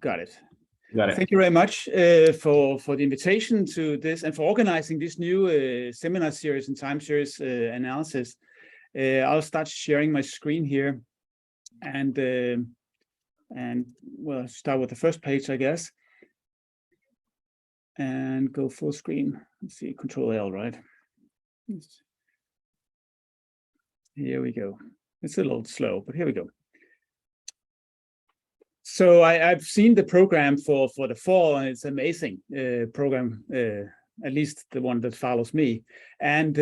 Got it. Got it. Thank you very much for the invitation to this and for organizing this new seminar series and time series analysis. I'll start sharing my screen here, and we'll start with the first page, I guess, and go full screen. Let's see, Control L, right? Here we go. It's a little slow, but here we go. So I've seen the program for the fall, and it's amazing program, at least the one that follows me. And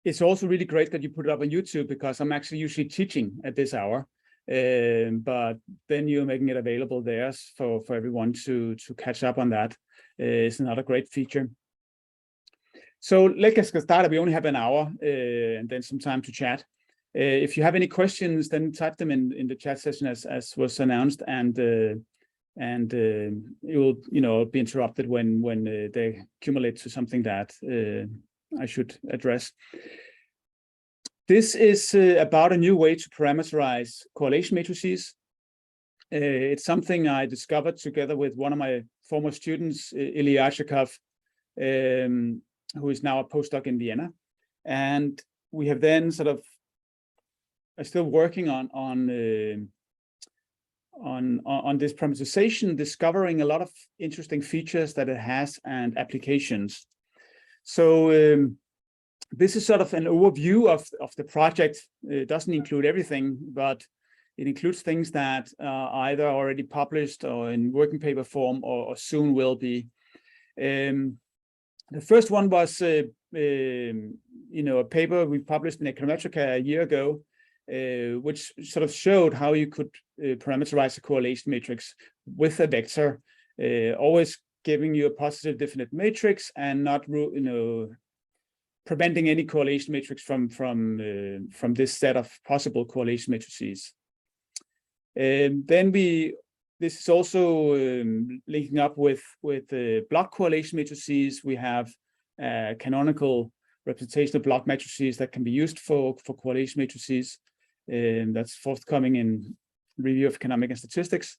it's also really great that you put it up on YouTube, because I'm actually usually teaching at this hour. But then you're making it available there for everyone to catch up on that. It's another great feature. So let's get started. We only have an hour and then some time to chat. If you have any questions, then type them in the chat session as was announced, and it will be interrupted when they accumulate to something that I should address. This is about a new way to parameterize correlation matrices. It's something I discovered together with one of my former students, Ilya Archakov, who is now a postdoc in Vienna, and we have then are still working on this parameterization, discovering a lot of interesting features that it has and applications. So this is sort of an overview of the project. It doesn't include everything, but it includes things that are either already published or in working paper form or soon will be. The first one was a paper we published in Econometrica a year ago, which sort of showed how you could parameterize a correlation matrix with a vector, always giving you a positive definite matrix and not preventing any correlation matrix from this set of possible correlation matrices. This is also linking up with block correlation matrices. We have canonical representation of block matrices that can be used for correlation matrices. That's forthcoming in Review of Economic and Statistics.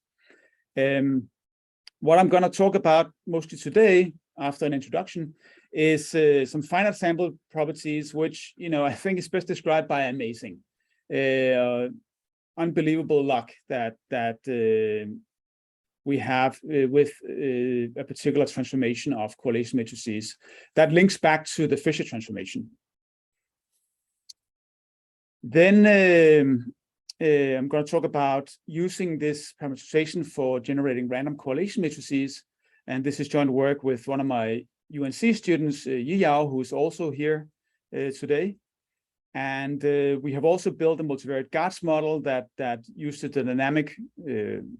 What I'm going to talk about mostly today, after an introduction, is some finite sample properties, which I think is best described by amazing, unbelievable luck that we have with a particular transformation of correlation matrices that links back to the Fisher transformation. Then I'm going to talk about using this parameterization for generating random correlation matrices. And this is joint work with one of my UNC students, Ilya, who is also here today. And we have also built a multivariate guards model that uses the dynamic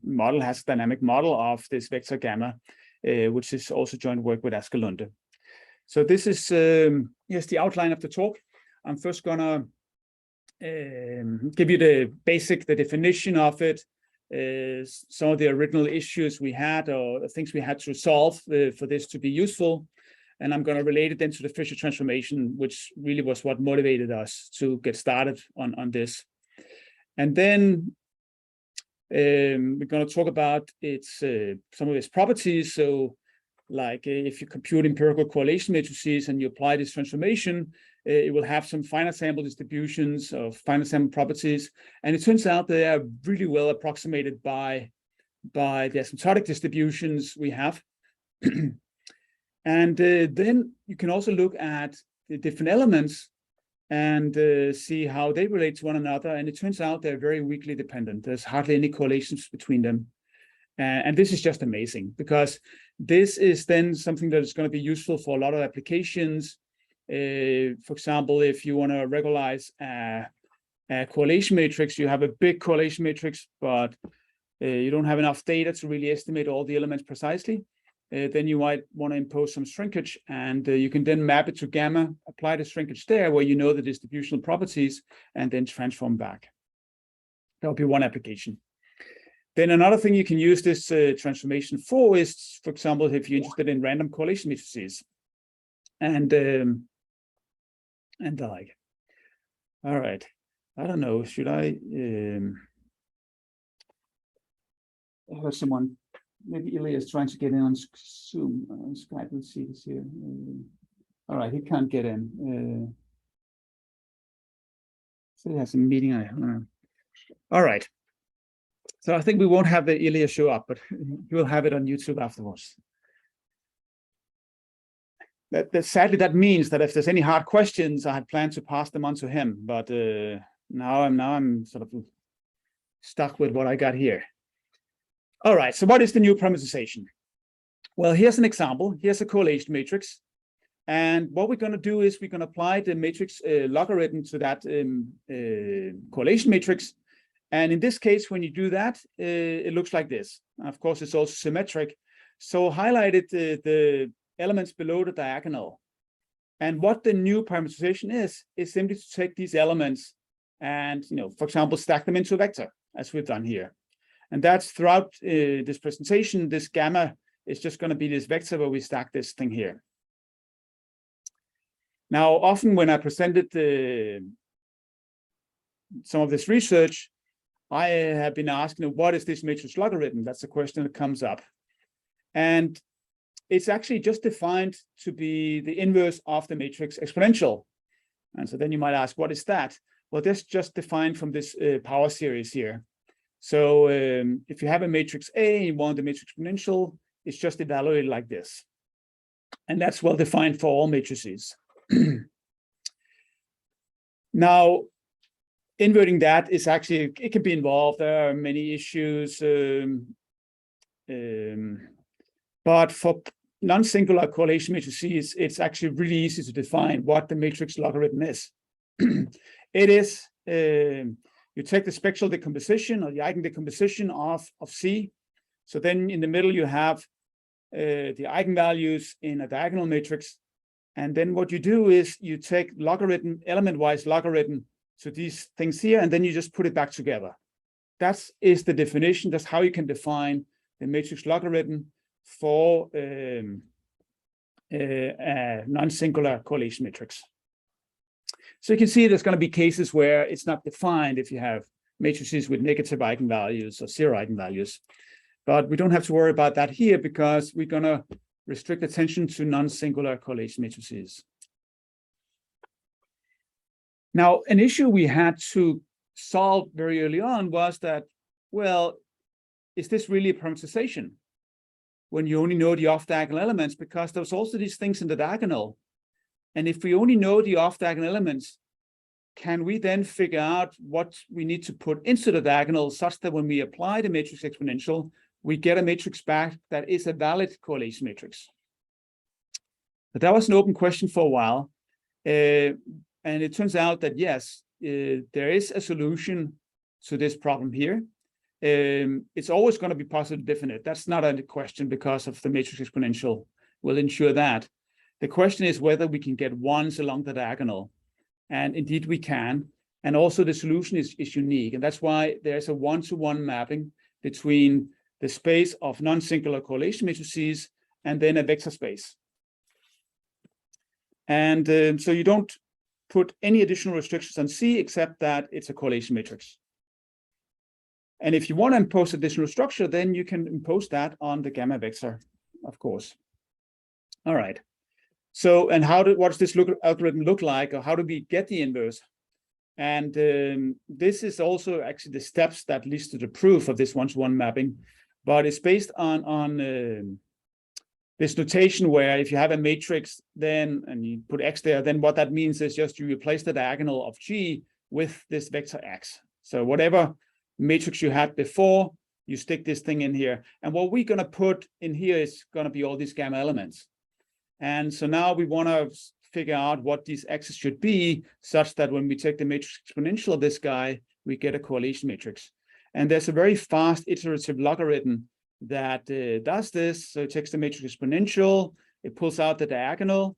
model, has a dynamic model of this vector gamma, which is also joint work with Asger Lunde. So this is here's the outline of the talk. I'm first gonna give you the definition of it, some of the original issues we had or things we had to solve for this to be useful. And I'm going to relate it then to the Fisher transformation, which really was what motivated us to get started on this. And then we're going to talk about some of its properties. So like if you compute empirical correlation matrices and you apply this transformation, it will have some finite sample distributions of finite sample properties. And it turns out they are really well approximated by the asymptotic distributions we have. And then you can also look at the different elements and see how they relate to one another. And it turns out they're very weakly dependent. There's hardly any correlations between them. And this is just amazing, because this is then something that is going to be useful for a lot of applications. For example, if you want to regularize a correlation matrix, you have a big correlation matrix, but you don't have enough data to really estimate all the elements precisely. Then you might want to impose some shrinkage, and you can then map it to gamma, apply the shrinkage there where you know the distributional properties, and then transform back. That would be one application. Then another thing you can use this transformation for is, for example, if you're interested in random correlation matrices, and the like. All right. I don't know. Should I? I heard someone, maybe Ilya is trying to get in on Zoom, Skype. Let's see this here. All right, he can't get in. So he has a meeting. All right. So I think we won't have the Ilya show up, but you will have it on YouTube afterwards. Sadly, that means that if there's any hard questions, I had planned to pass them on to him, but now I'm sort of stuck with what I got here. All right, so what is the new parameterization? Well, here's an example. Here's a correlation matrix. And what we're going to do is we're going to apply the matrix logarithm to that correlation matrix. And in this case, when you do that, it looks like this. Of course, it's also symmetric. So highlighted the elements below the diagonal. And what the new parameterization is simply to take these elements and, for example, stack them into a vector, as we've done here. And that's throughout this presentation. This gamma is just going to be this vector where we stack this thing here. Now, often when I presented some of this research, I have been asking, what is this matrix logarithm? That's a question that comes up. And it's actually just defined to be the inverse of the matrix exponential. And so then you might ask, what is that? Well, that's just defined from this power series here. So if you have a matrix A and you want the matrix exponential, it's just evaluated like this. And that's well defined for all matrices. Now, inverting that is actually, it can be involved. There are many issues. But for non-singular correlation matrices, it's actually really easy to define what the matrix logarithm is. It is, you take the spectral decomposition or the eigendecomposition of C. So then in the middle, you have the eigenvalues in a diagonal matrix. And then what you do is you take logarithm, element-wise logarithm to these things here, and then you just put it back together. That is the definition. That's how you can define the matrix logarithm for a non-singular correlation matrix. So you can see there's going to be cases where it's not defined if you have matrices with negative eigenvalues or zero eigenvalues. But we don't have to worry about that here because we're going to restrict attention to non-singular correlation matrices. Now, an issue we had to solve very early on was that, well, is this really a parameterization when you only know the off-diagonal elements? Because there's also these things in the diagonal. And if we only know the off-diagonal elements, can we then figure out what we need to put into the diagonal such that when we apply the matrix exponential, we get a matrix back that is a valid correlation matrix? But that was an open question for a while. And it turns out that, yes, there is a solution to this problem here. It's always going to be positive definite. That's not a question because of the matrix exponential. We'll ensure that. The question is whether we can get ones along the diagonal. And indeed we can. And also the solution is unique. And that's why there's a one-to-one mapping between the space of non-singular correlation matrices and then a vector space. And so you don't put any additional restrictions on C except that it's a correlation matrix. And if you want to impose additional structure, then you can impose that on the gamma vector, of course. All right. So, and what does this algorithm look like, or how do we get the inverse? And this is also actually the steps that leads to the proof of this one-to-one mapping, but it's based on this notation where if you have a matrix, then and you put X there, then what that means is just you replace the diagonal of G with this vector X. So whatever matrix you had before, you stick this thing in here. And what we're going to put in here is going to be all these gamma elements. And so now we want to figure out what these X's should be such that when we take the matrix exponential of this guy, we get a correlation matrix. And there's a very fast iterative logarithm that does this. So it takes the matrix exponential, it pulls out the diagonal.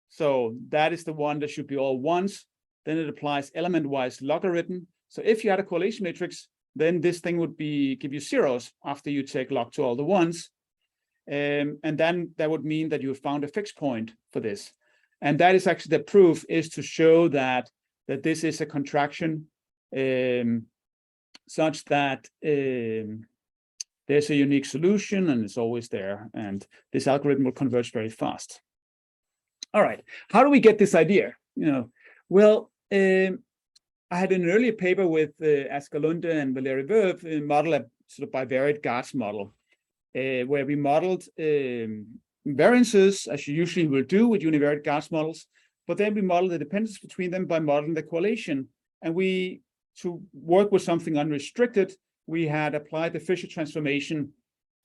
So that is the one that should be all ones. Then it applies element-wise logarithm. So if you had a correlation matrix, then this thing would give you zeros after you take log to all the ones. And then that would mean that you have found a fixed point for this. And that is actually the proof, is to show that this is a contraction such that there's a unique solution and it's always there. And this algorithm will converge very fast. All right, how do we get this idea? Well, I had an earlier paper with Askalunde and Valery Verve model a sort of bivariate guards model, where we modeled variances, as you usually will do with univariate guards models, but then we modeled the dependence between them by modeling the correlation. And to work with something unrestricted, we had applied the Fisher transformation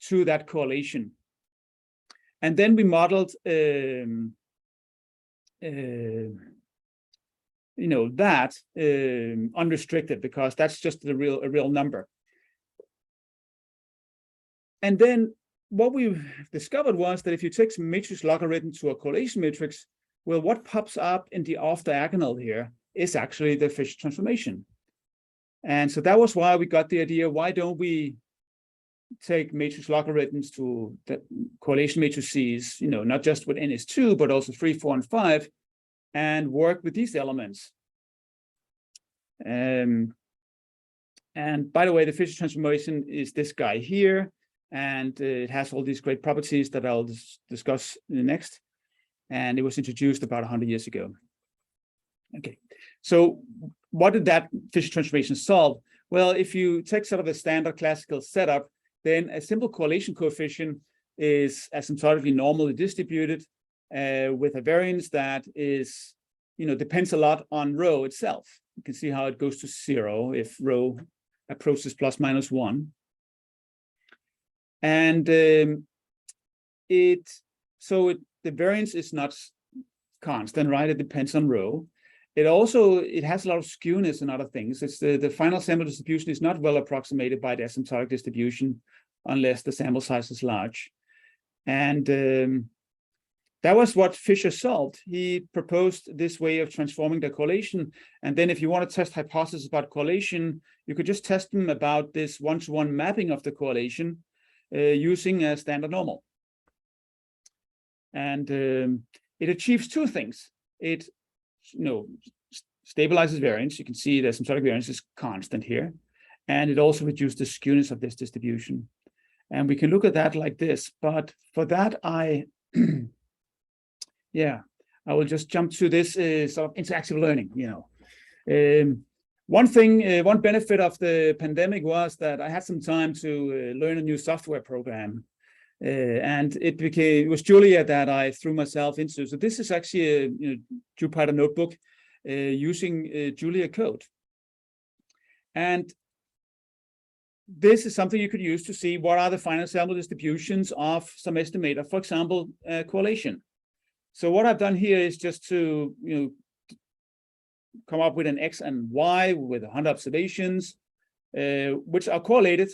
to that correlation. And then we modeled that unrestricted, because that's just a real number. And then what we discovered was that if you take some matrix logarithm to a correlation matrix, well, what pops up in the off diagonal here is actually the Fisher transformation. And so that was why we got the idea, why don't we take matrix logarithms to the correlation matrices, not just with n is 2, but also 3, 4, and 5, and work with these elements. And by the way, the Fisher transformation is this guy here, and it has all these great properties that I'll discuss next. And it was introduced about 100 years ago. Okay, so what did that Fisher transformation solve? Well, if you take sort of a standard classical setup, then a simple correlation coefficient is asymptotically normally distributed with a variance that is, depends a lot on rho itself. You can see how it goes to 0 if rho approaches plus minus 1. And the variance is not constant, right? It depends on rho. It has a lot of skewness and other things. It's the final sample distribution is not well approximated by the asymptotic distribution unless the sample size is large. And that was what Fisher solved. He proposed this way of transforming the correlation. And then if you want to test hypotheses about correlation, you could just test them about this one-to-one mapping of the correlation using a standard normal. And it achieves two things. It stabilizes variance. You can see the asymptotic variance is constant here. And it also reduces the skewness of this distribution. And we can look at that like this. But for that, I will just jump to this sort of interactive learning. One benefit of the pandemic was that I had some time to learn a new software program. And it was Julia that I threw myself into. So this is actually a Jupyter notebook using Julia code. And this is something you could use to see what are the final sample distributions of some estimator, for example, correlation. So what I've done here is just to come up with an X and Y with 100 observations, which are correlated,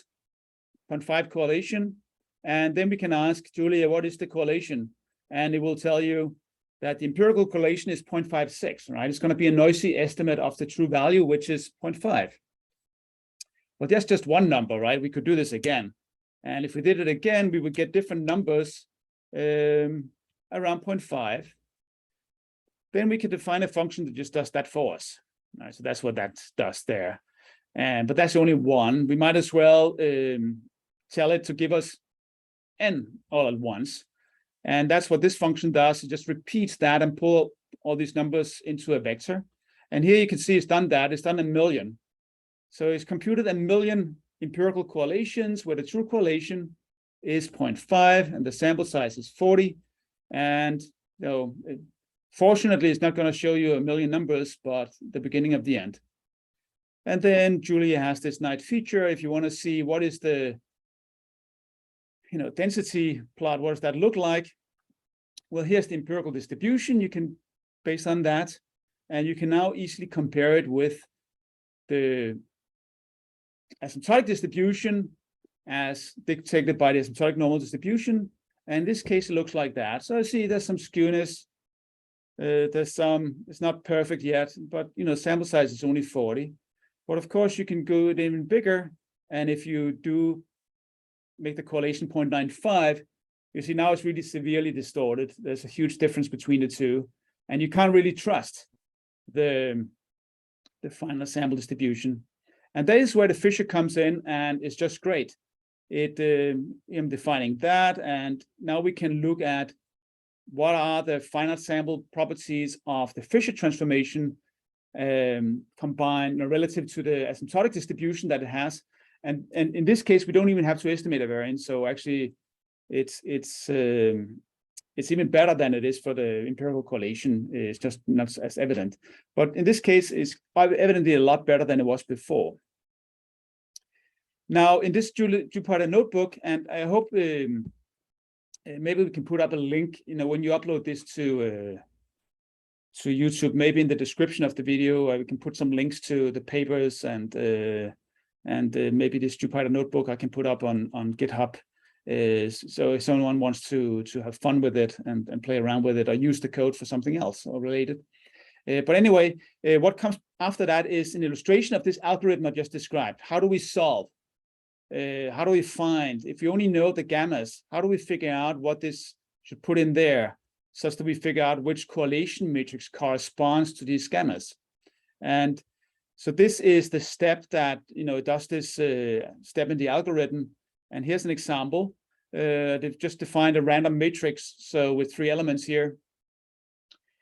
0.5 correlation. And then we can ask Julia, what is the correlation? And it will tell you that the empirical correlation is 0.56, right? It's going to be a noisy estimate of the true value, which is 0.5. But that's just one number, right? We could do this again. And if we did it again, we would get different numbers around 0.5. Then we could define a function that just does that for us. Right? So that's what that does there. But that's only one. We might as well tell it to give us n all at once. And that's what this function does. It just repeats that and pull all these numbers into a vector. And here you can see it's done that. It's done 1 million. So it's computed 1 million empirical correlations where the true correlation is 0.5 and the sample size is 40. And fortunately, it's not going to show you 1 million numbers, but the beginning of the end. And then Julia has this nice feature. If you want to see what is the density plot, what does that look like? Well, here's the empirical distribution. You can, based on that, and you can now easily compare it with the asymptotic distribution as dictated by the asymptotic normal distribution. And in this case, it looks like that. So I see there's some skewness. It's not perfect yet, but sample size is only 40. But of course, you can go even bigger. And if you do make the correlation 0.95, you see now it's really severely distorted. There's a huge difference between the two, and you can't really trust the final sample distribution. And that is where the Fisher comes in, and it's just great. I'm defining that, and now we can look at what are the finite sample properties of the Fisher transformation combined relative to the asymptotic distribution that it has. And in this case, we don't even have to estimate a variance. So actually, it's even better than it is for the empirical correlation. It's just not as evident. But in this case, it's evidently a lot better than it was before. Now, in this Jupyter notebook, and I hope maybe we can put up a link, when you upload this to YouTube, maybe in the description of the video, we can put some links to the papers and maybe this Jupyter notebook I can put up on GitHub. So if someone wants to have fun with it and play around with it or use the code for something else or related. But anyway, what comes after that is an illustration of this algorithm I just described. How do we solve? How do we find, if you only know the gammas, how do we figure out what this should put in there such that we figure out which correlation matrix corresponds to these gammas? And so this is the step that, does this step in the algorithm. And here's an example. They've just defined a random matrix. So with 3 elements here,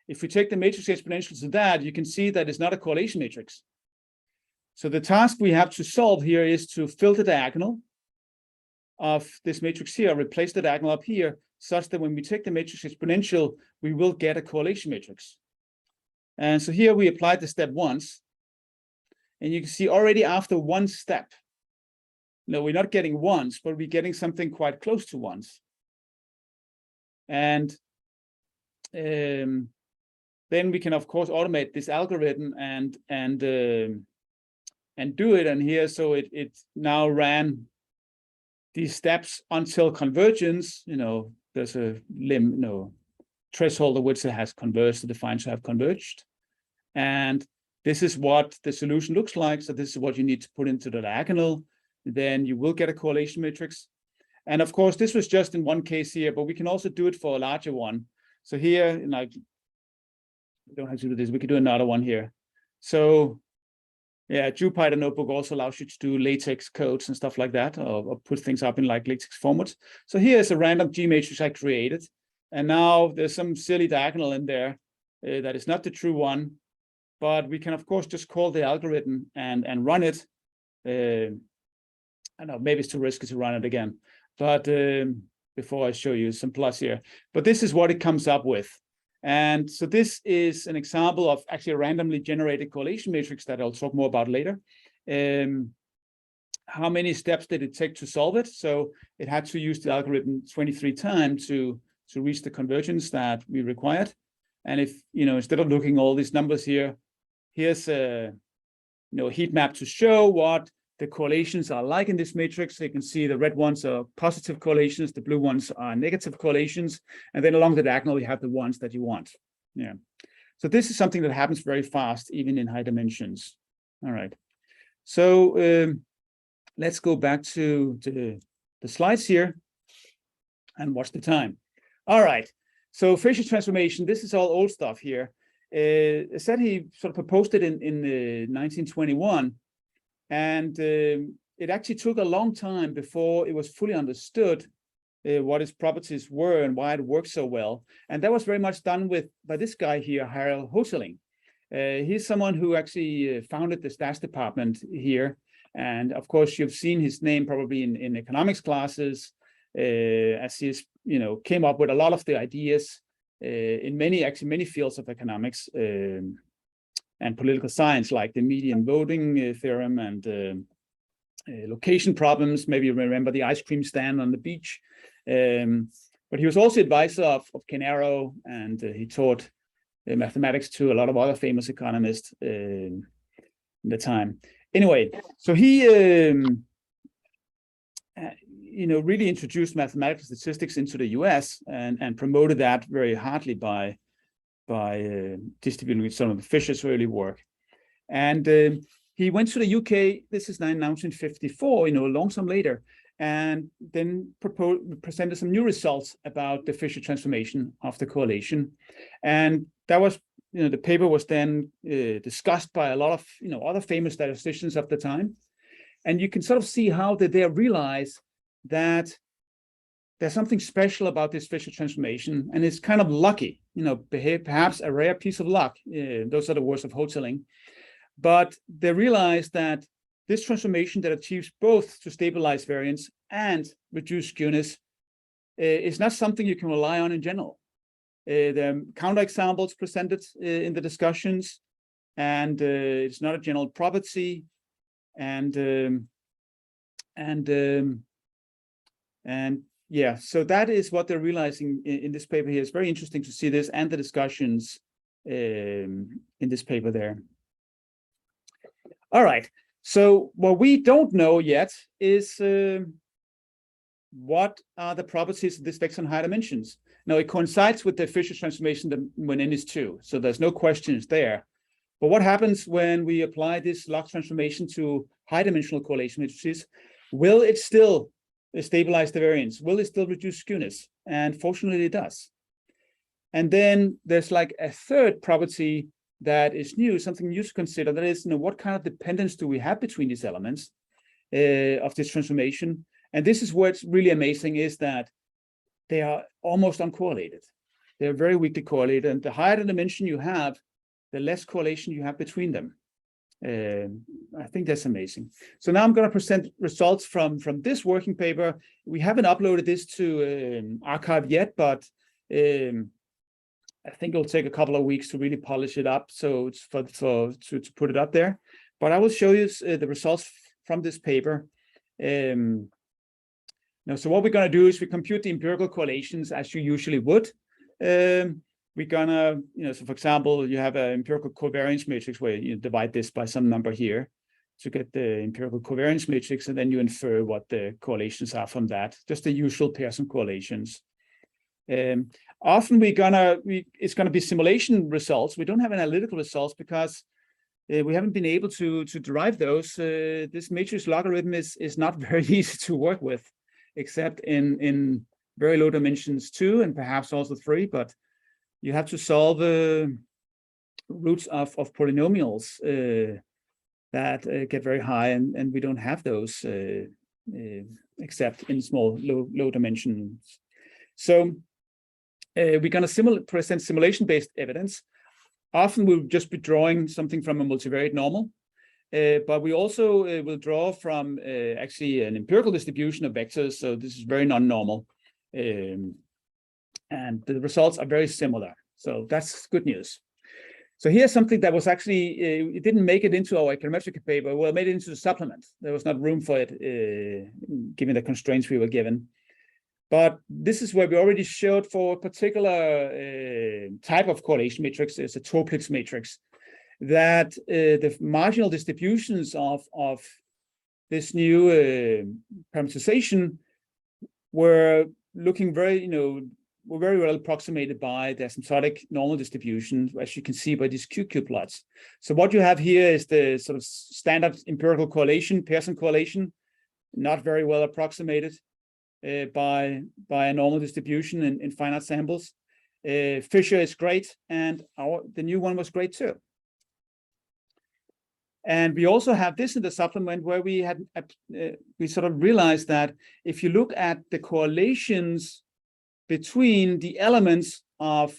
if we take the matrix exponential to that, you can see that it's not a correlation matrix. So the task we have to solve here is to fill the diagonal of this matrix here, replace the diagonal up here, such that when we take the matrix exponential, we will get a correlation matrix. And so here we applied the step once, and you can see already after one step, no, we're not getting once, but we're getting something quite close to once. And then we can, of course, automate this algorithm and do it. And here, so it now ran these steps until convergence. There's a threshold of which it has converged to define to have converged. And this is what the solution looks like. So this is what you need to put into the diagonal. Then you will get a correlation matrix. And of course, this was just in one case here, but we can also do it for a larger one. So here, we don't have to do this. We can do another one here. So yeah, Jupyter Notebook also allows you to do latex codes and stuff like that, or put things up in like latex formats. So here's a random G matrix I created. And now there's some silly diagonal in there that is not the true one. But we can, of course, just call the algorithm and run it. I know maybe it's too risky to run it again. But before I show you some plus here. But this is what it comes up with. And so this is an example of actually a randomly generated correlation matrix that I'll talk more about later. How many steps did it take to solve it? So it had to use the algorithm 23 times to reach the convergence that we required. And if, instead of looking all these numbers here, here's a heat map to show what the correlations are like in this matrix. So you can see the red ones are positive correlations, the blue ones are negative correlations, and then along the diagonal you have the ones that you want. Yeah. So this is something that happens very fast, even in high dimensions. All right. So let's go back to the slides here and watch the time. All right. So Fisher transformation, this is all old stuff here. I said he sort of proposed it in 1921. And it actually took a long time before it was fully understood what its properties were and why it works so well. And that was very much done by this guy here, Harald Hoselling. He's someone who actually founded the stats department here. And of course, you've seen his name probably in economics classes, as he's came up with a lot of the ideas in many fields of economics. And political science, like the median voting theorem and location problems. Maybe you remember the ice cream stand on the beach. But he was also advisor of Ken Arrow, and he taught mathematics to a lot of other famous economists in the time. Anyway, so he really introduced mathematical statistics into the US and promoted that very hardly by distributing some of the Fisher's early work. And he went to the UK, this is 1954, a long time later, and then presented some new results about the Fisher transformation of the correlation. And that was, the paper was then discussed by a lot of, other famous statisticians of the time. And you can sort of see how they realize that there's something special about this Fisher transformation, and it's kind of lucky, perhaps a rare piece of luck. Those are the words of Hoteling. But they realized that this transformation that achieves both to stabilize variance and reduce skewness is not something you can rely on in general. The counterexamples presented in the discussions, and it's not a general property, and yeah, so that is what they're realizing in this paper here. It's very interesting to see this and the discussions in this paper there. All right, so what we don't know yet is what are the properties of this vector in higher dimensions. Now, it coincides with the Fisher transformation when n is 2, so there's no questions there. But what happens when we apply this log transformation to high-dimensional correlation matrices? Will it still stabilize the variance? Will it still reduce skewness? And fortunately, it does. And then there's like a third property that is new, something new to consider. That is, what kind of dependence do we have between these elements of this transformation? And this is what's really amazing, is that they are almost uncorrelated. They're very weakly correlated. And the higher the dimension you have, the less correlation you have between them. I think that's amazing. So now I'm going to present results from this working paper. We haven't uploaded this to Archive yet, but I think it'll take a couple of weeks to really polish it up. So it's to put it up there. But I will show you the results from this paper. Now, so what we're going to do is we compute the empirical correlations as you usually would. We're gonna, so for example, you have an empirical covariance matrix where you divide this by some number here to get the empirical covariance matrix, and then you infer what the correlations are from that, just the usual Pearson correlations. Often it's gonna be simulation results. We don't have analytical results because we haven't been able to derive those. This matrix logarithm is not very easy to work with, except in very low dimensions 2 and perhaps also 3, but you have to solve roots of polynomials that get very high, and we don't have those except in small low dimensions. So we're going to present simulation-based evidence. Often we'll just be drawing something from a multivariate normal, but we also will draw from actually an empirical distribution of vectors. So this is very non-normal. And the results are very similar. So that's good news. So here's something that was actually, it didn't make it into our econometric paper. Well, it made it into the supplement. There was not room for it, given the constraints we were given. But this is where we already showed for a particular type of correlation matrix, it's a Toeplitz matrix, that the marginal distributions of this new parameterization were looking very, were very well approximated by the asymptotic normal distribution, as you can see by these QQ plots. So what you have here is the sort of standard empirical correlation, Pearson correlation, not very well approximated by a normal distribution in finite samples. Fisher is great, and the new one was great too. And we also have this in the supplement where we sort of realized that if you look at the correlations between the elements of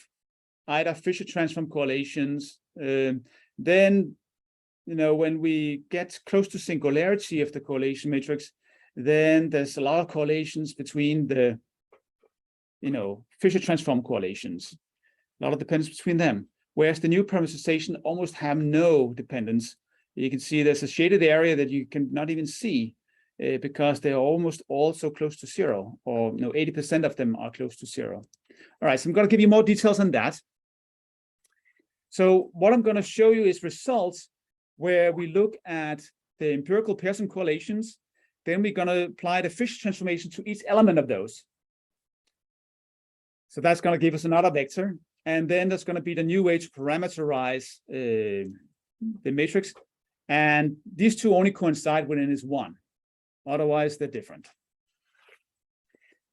either Fisher transform correlations, then, when we get close to singularity of the correlation matrix, then there's a lot of correlations between the, Fisher transform correlations, a lot of dependence between them. Whereas the new parameterization almost have no dependence. You can see there's a shaded area that you can not even see because they're almost all so close to 0, or 80% of them are close to 0. All right, so I'm going to give you more details on that. So what I'm going to show you is results where we look at the empirical Pearson correlations. Then we're going to apply the Fisher transformation to each element of those. So that's going to give us another vector. And then there's going to be the new way to parameterize the matrix. And these two only coincide when n is 1. Otherwise, they're different.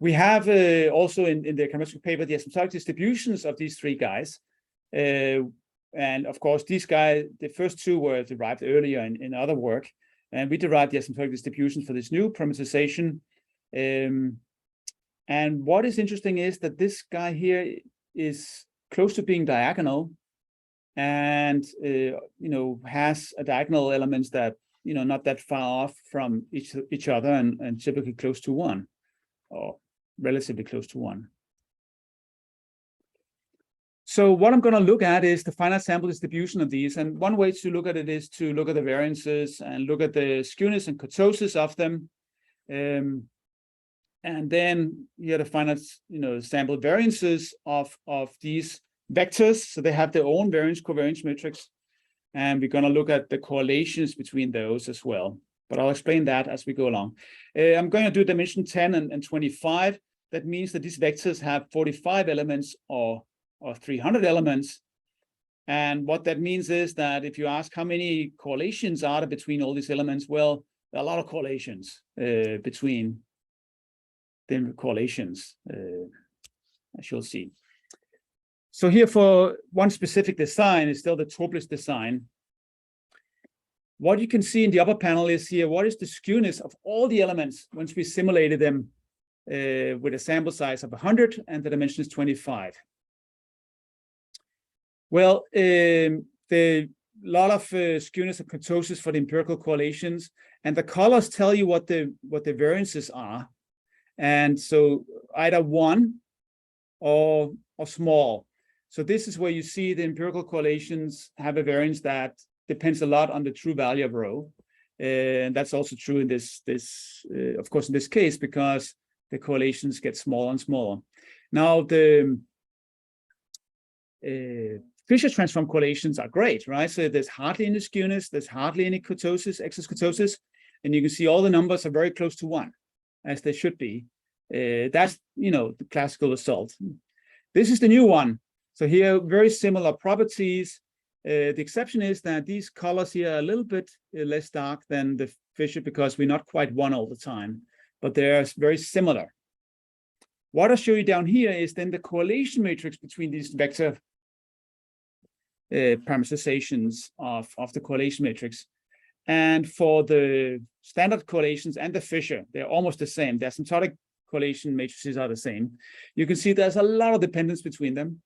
We have also in the econometric paper the asymptotic distributions of these three guys. And of course, these guys, the first two were derived earlier in other work. And we derived the asymptotic distribution for this new parameterization. And what is interesting is that this guy here is close to being diagonal, and has a diagonal elements that not that far off from each other, and typically close to 1, or relatively close to 1. So what I'm going to look at is the finite sample distribution of these, and one way to look at it is to look at the variances and look at the skewness and kurtosis of them, and then here the finite sample variances of these vectors. So they have their own variance covariance matrix, and we're going to look at the correlations between those as well. But I'll explain that as we go along. I'm going to do dimension 10 and 25. That means that these vectors have 45 elements or 300 elements. And what that means is that if you ask how many correlations are there between all these elements, well, there are a lot of correlations between them correlations, as you'll see. So here for one specific design is still the Topless design. What you can see in the upper panel is here, what is the skewness of all the elements once we simulated them with a sample size of 100 and the dimension is 25. Well, the lot of skewness and kurtosis for the empirical correlations, and the colors tell you what the variances are. And so either 1 or small. So this is where you see the empirical correlations have a variance that depends a lot on the true value of rho. And that's also true in this of course, in this case, because the correlations get smaller and smaller. Now, the Fisher transform correlations are great, right? So there's hardly any skewness, there's hardly any kurtosis, excess kurtosis, and you can see all the numbers are very close to 1, as they should be. That's, the classical result. This is the new one. So here, very similar properties. The exception is that these colors here are a little bit less dark than the Fisher, because we're not quite 1 all the time, but they're very similar. What I'll show you down here is then the correlation matrix between these vector parameterizations of the correlation matrix. And for the standard correlations and the Fisher, they're almost the same. The asymptotic correlation matrices are the same. You can see there's a lot of dependence between them,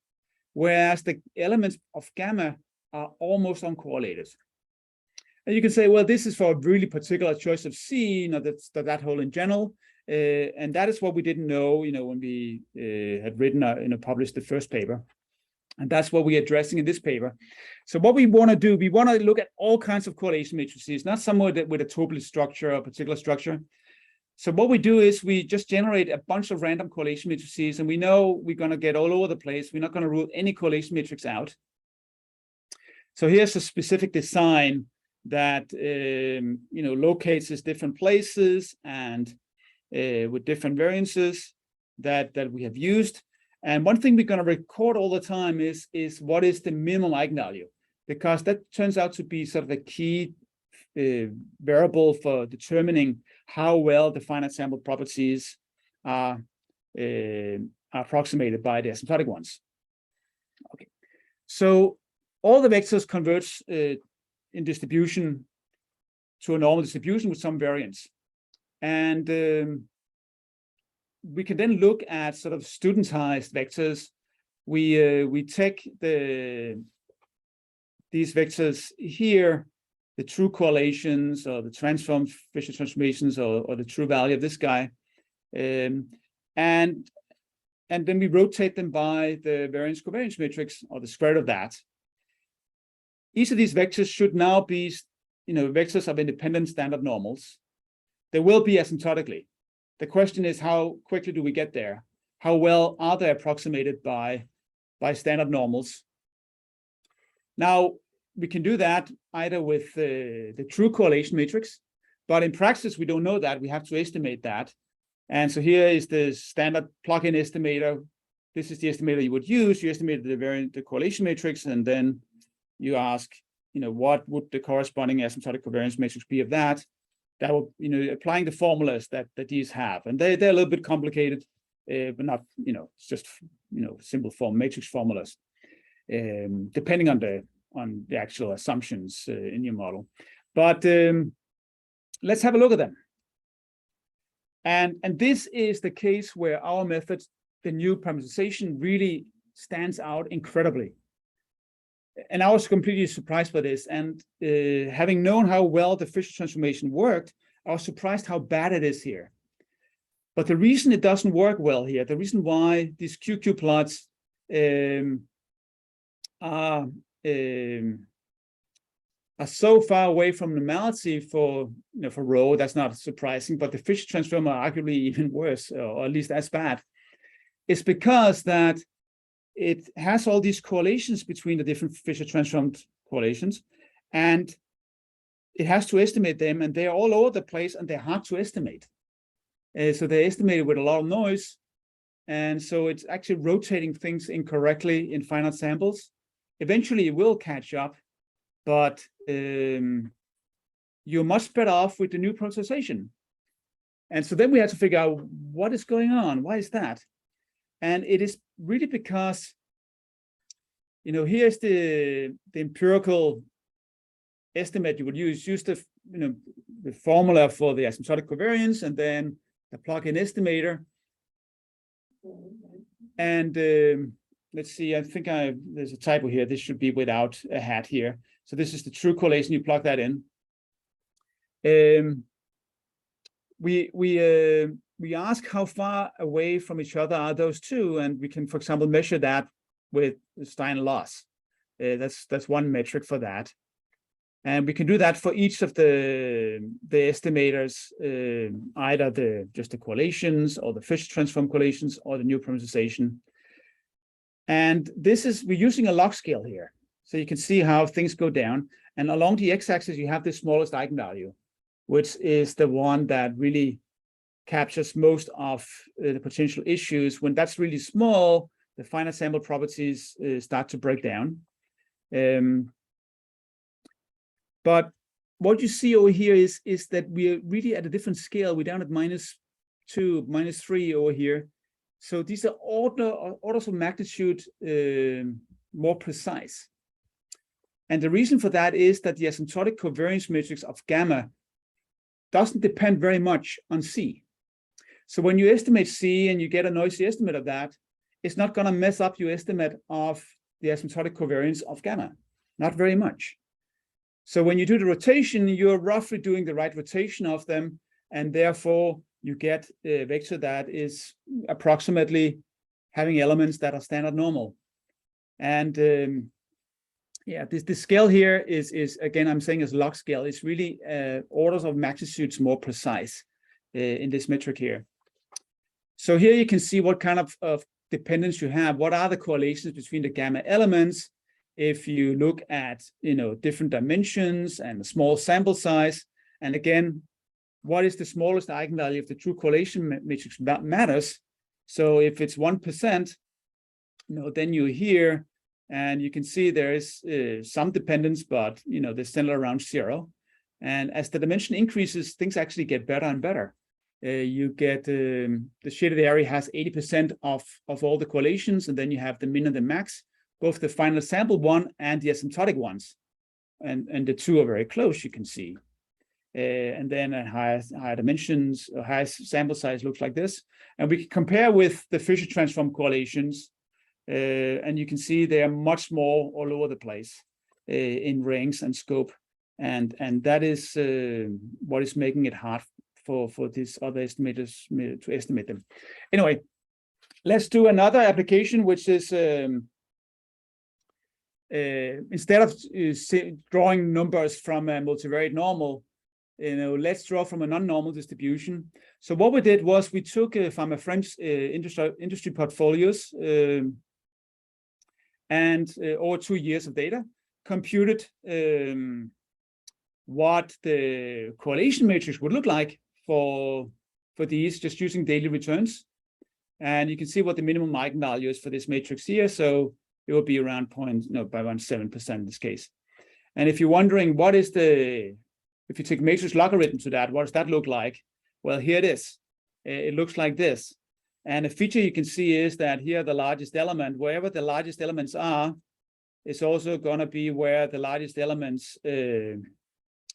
whereas the elements of gamma are almost uncorrelated. And you can say, well, this is for a really particular choice of C, not that whole in general. And that is what we didn't know, when we had written, published the first paper. And that's what we're addressing in this paper. So what we want to do, we want to look at all kinds of correlation matrices, not somewhere with a Topless structure or a particular structure. So what we do is we just generate a bunch of random correlation matrices, and we know we're going to get all over the place. We're not going to rule any correlation matrix out. So here's a specific design that locates these different places and with different variances that we have used. And one thing we're going to record all the time is what is the minimum eigenvalue, because that turns out to be sort of a key variable for determining how well the finite sample properties are approximated by the asymptotic ones. Okay, so all the vectors converge in distribution to a normal distribution with some variance, and we can then look at sort of studentized vectors. We take these vectors here, the true correlations or the transformed Fisher transformations or the true value of this guy, and then we rotate them by the variance covariance matrix or the square root of that. Each of these vectors should now be, vectors of independent standard normals. They will be asymptotically. The question is, how quickly do we get there? How well are they approximated by standard normals? Now, we can do that either with the true correlation matrix, but in practice, we don't know that. We have to estimate that. And so here is the standard plug-in estimator. This is the estimator you would use. You estimate the correlation matrix, and then you ask, what would the corresponding asymptotic covariance matrix be of that? That will, applying the formulas that these have, and they're a little bit complicated, but not, it's just, simple matrix formulas, depending on the actual assumptions in your model. But let's have a look at them. And this is the case where our method, the new parameterization, really stands out incredibly. And I was completely surprised by this. And having known how well the Fisher transformation worked, I was surprised how bad it is here. But the reason it doesn't work well here, the reason why these QQ plots are so far away from normality for rho, that's not surprising, but the Fisher transform are arguably even worse, or at least as bad. It's because that it has all these correlations between the different Fisher transformed correlations, and it has to estimate them, and they're all over the place, and they're hard to estimate. So they're estimated with a lot of noise, and so it's actually rotating things incorrectly in finite samples. Eventually, it will catch up, but you're much better off with the new parameterization. And so then we had to figure out what is going on. Why is that? And it is really because, here's the empirical estimate you would use. Use the the formula for the asymptotic covariance, and then the plug-in estimator. And let's see, I think there's a typo here. This should be without a hat here. So this is the true correlation. You plug that in. We ask how far away from each other are those two, and we can, for example, measure that with the Stein loss. That's one metric for that, and we can do that for each of the estimators, either just the correlations or the Fisher transform correlations or the new parameterization. And we're using a log scale here, so you can see how things go down. And along the x-axis, you have the smallest eigenvalue, which is the one that really captures most of the potential issues. When that's really small, the finite sample properties start to break down. But what you see over here is that we're really at a different scale. We're down at -2, -3 over here. So these are orders of magnitude more precise. And the reason for that is that the asymptotic covariance matrix of gamma doesn't depend very much on C. So when you estimate C and you get a noisy estimate of that, it's not going to mess up your estimate of the asymptotic covariance of gamma, not very much. So when you do the rotation, you're roughly doing the right rotation of them, and therefore you get a vector that is approximately having elements that are standard normal. And yeah, this scale here is again, I'm saying is log scale. It's really orders of magnitudes more precise in this metric here. So here you can see what kind of dependence you have. What are the correlations between the gamma elements? If you look at different dimensions and a small sample size, and again, what is the smallest eigenvalue of the true correlation matrix that matters? So if it's 1%, then you're here, and you can see there is some dependence, but they're still around 0. And as the dimension increases, things actually get better and better. You get the shaded area has 80% of all the correlations, and then you have the min and the max, both the final sample one and the asymptotic ones, and the two are very close, you can see. And then at higher dimensions, or higher sample size looks like this, and we can compare with the Fisher transform correlations, and you can see they are much more all over the place in ranks and scope, and that is what is making it hard for these other estimators to estimate them. Anyway, let's do another application, which is instead of drawing numbers from a multivariate normal, let's draw from a non-normal distribution. So what we did was we took from a French industry portfolios and over 2 years of data, computed what the correlation matrix would look like for these, just using daily returns. And you can see what the minimum eigenvalue is for this matrix here. So it will be around by around 7% in this case. And if you're wondering what is if you take matrix logarithm to that, what does that look like? Well, here it is. It looks like this. And a feature you can see is that here the largest element, wherever the largest elements are, is also going to be where the largest elements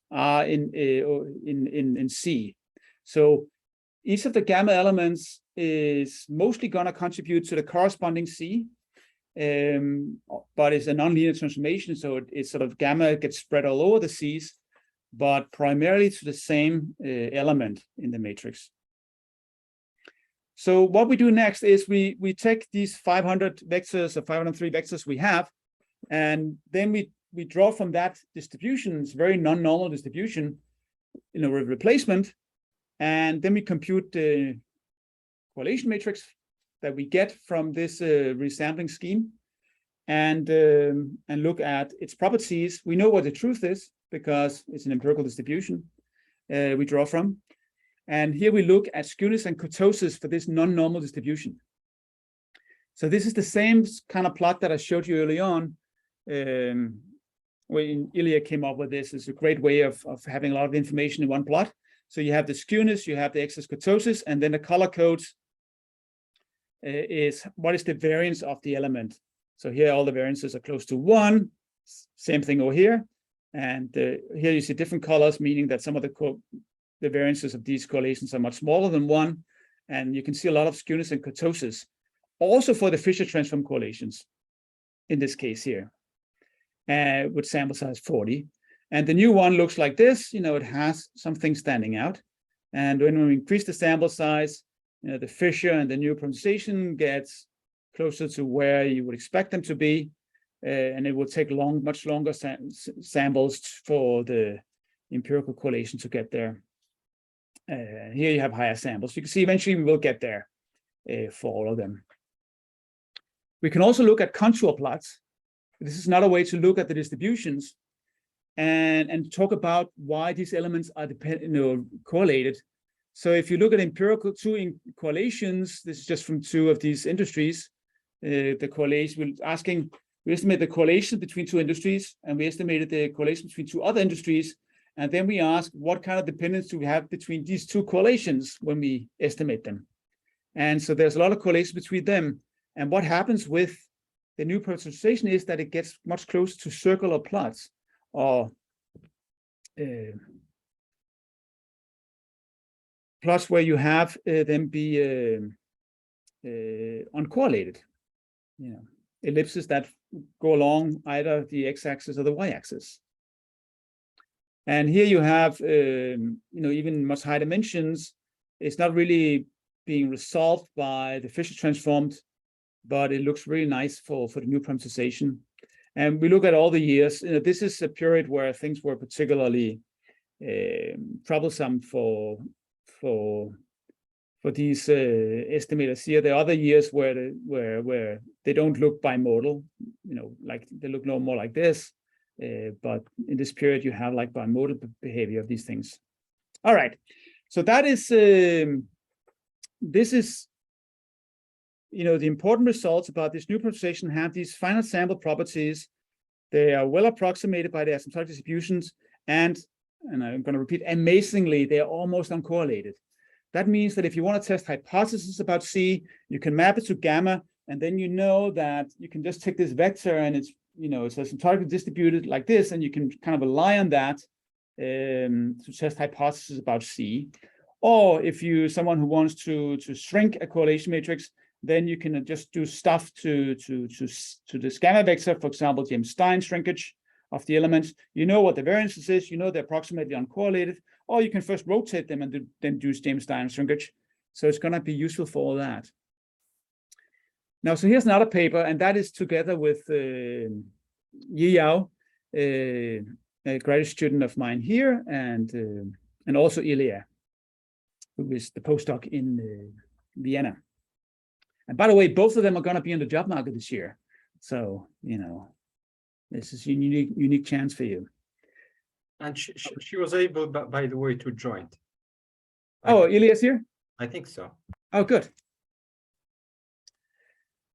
are in C. So each of the gamma elements is mostly going to contribute to the corresponding C, but it's a nonlinear transformation, so it's sort of gamma gets spread all over the C's, but primarily to the same element in the matrix. So what we do next is we take these 500 vectors or 503 vectors we have, and then we draw from that distribution, it's a very non-normal distribution, with replacement, and then we compute the correlation matrix that we get from this resampling scheme, and look at its properties. We know what the truth is because it's an empirical distribution we draw from. And here we look at skewness and kurtosis for this non-normal distribution. So this is the same kind of plot that I showed you early on, when Ilya came up with this. It's a great way of having a lot of information in one plot. So you have the skewness, you have the excess kurtosis, and then the color codes is what is the variance of the element. So here all the variances are close to 1. Same thing over here. And here you see different colors, meaning that some of the variances of these correlations are much smaller than 1. And you can see a lot of skewness and kurtosis, also for the Fisher transform correlations, in this case here, with sample size 40. And the new one looks like this. It has some things standing out. And when we increase the sample size, the Fisher and the new parameterization gets closer to where you would expect them to be. And it will take much longer samples for the empirical correlation to get there. Here you have higher samples. You can see eventually we will get there for all of them. We can also look at contour plots. This is another way to look at the distributions and talk about why these elements are correlated. So if you look at empirical correlations, this is just from 2 of these industries. The correlation, we estimate the correlation between 2 industries, and we estimated the correlation between 2 other industries. And then we ask what kind of dependence do we have between these 2 correlations when we estimate them. And so there's a lot of correlation between them. And what happens with the new parameterization is that it gets much closer to circular plots, or plots where you have them be uncorrelated, ellipses that go along either the x-axis or the y-axis. And here you have, even much higher dimensions. It's not really being resolved by the Fisher transformed, but it looks really nice for the new parameterization. And we look at all the years. This is a period where things were particularly troublesome for these estimators here. There are other years where they don't look bimodal, like they look no more like this. But in this period, you have like bimodal behavior of these things. All right, so that is this is the important results about this new parameterization have these finite sample properties. They are well approximated by the asymptotic distributions, and I'm going to repeat, amazingly, they are almost uncorrelated. That means that if you want to test hypotheses about C, you can map it to gamma, and then you know that you can just take this vector and it's it's asymptotically distributed like this, and you can kind of rely on that to test hypotheses about C. Or if you're someone who wants to shrink a correlation matrix, then you can just do stuff to this gamma vector, for example, James Stein shrinkage of the elements. You know what the variances is, they're approximately uncorrelated, or you can first rotate them and then do James Stein shrinkage. So it's going to be useful for all that. Now, so here's another paper, and that is together with Yao, a graduate student of mine here, and also Ilya, who is the postdoc in Vienna. And by the way, both of them are going to be on the job market this year. So, this is a unique chance for you. And she was able, by the way, to join. Oh, Ilya's here? I think so. Oh, good.